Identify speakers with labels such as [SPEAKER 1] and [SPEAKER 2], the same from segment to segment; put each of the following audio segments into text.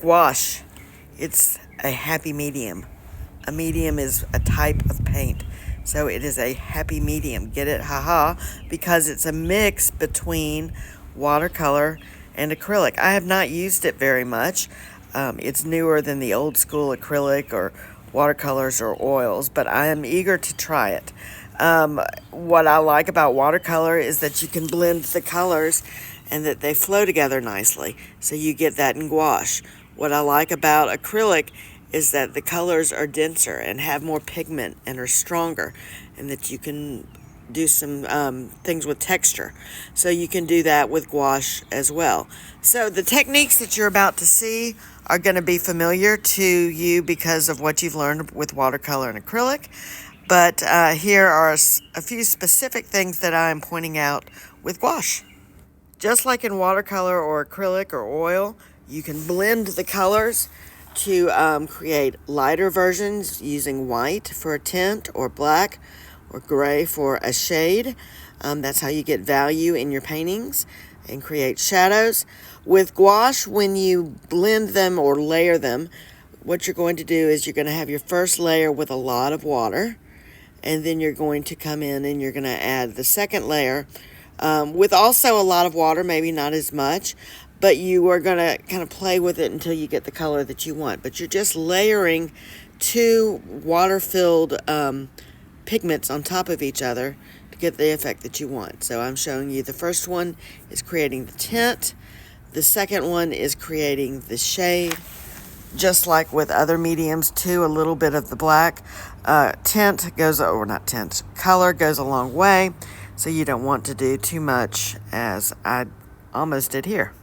[SPEAKER 1] Gouache, it's a happy medium. A medium is a type of paint. So it is a happy medium. Get it? Haha. Because it's a mix between watercolor and acrylic. I have not used it very much. It's newer than the old school acrylic or watercolors or oils, but I am eager to try it. What I like about watercolor is that you can blend the colors and that they flow together nicely. So you get that in gouache. What I like about acrylic is that the colors are denser and have more pigment and are stronger, and that you can do some things with texture. So you can do that with gouache as well. So the techniques that you're about to see are going to be familiar to you because of what you've learned with watercolor and acrylic. But here are a few specific things that I'm pointing out with gouache. Just like in watercolor or acrylic or oil, you can blend the colors to create lighter versions using white for a tint or black or gray for a shade. That's how you get value in your paintings and create shadows. With gouache, when you blend them or layer them, what you're going to do is you're going to have your first layer with a lot of water, and then you're going to come in and you're going to add the second layer with also a lot of water, maybe not as much, but you are going to kind of play with it until you get the color that you want. But you're just layering two water-filled pigments on top of each other to get the effect that you want. So I'm showing you the first one is creating the tint. The second one is creating the shade. Just like with other mediums too, a little bit of the black tint goes, or not tint, color goes a long way. So you don't want to do too much, as I almost did here.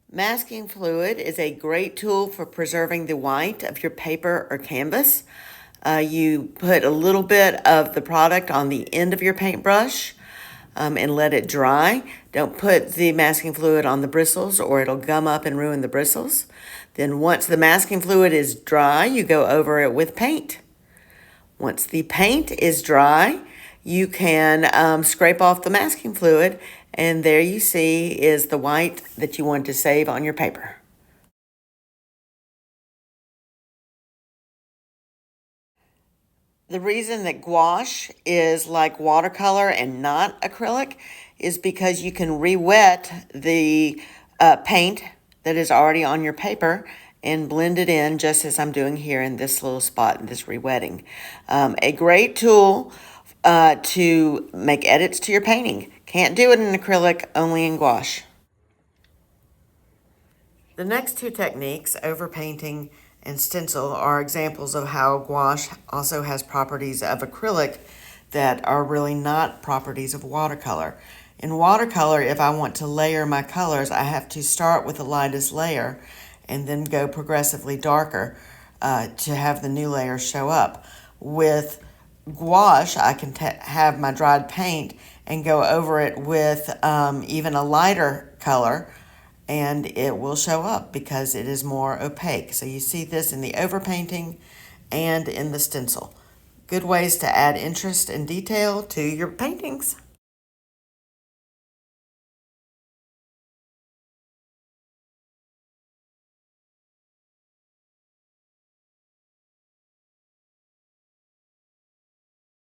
[SPEAKER 1] Masking fluid is a great tool for preserving the white of your paper or canvas. You put a little bit of the product on the end of your paintbrush and let it dry. Don't put the masking fluid on the bristles or it'll gum up and ruin the bristles. Then once the masking fluid is dry, you go over it with paint. Once the paint is dry, you can scrape off the masking fluid, and there you see is the white that you want to save on your paper. The reason that gouache is like watercolor and not acrylic is because you can re-wet the paint that is already on your paper and blend it in just as I'm doing here in this little spot in this re-wetting. A great tool to make edits to your painting. Can't do it in acrylic, only in gouache. The next two techniques, overpainting and stencil, are examples of how gouache also has properties of acrylic that are really not properties of watercolor. In watercolor, if I want to layer my colors, I have to start with the lightest layer and then go progressively darker to have the new layer show up. With gouache, I can have my dried paint and go over it with even a lighter color, and it will show up because it is more opaque. So you see this in the overpainting and in the stencil. Good ways to add interest and detail to your paintings.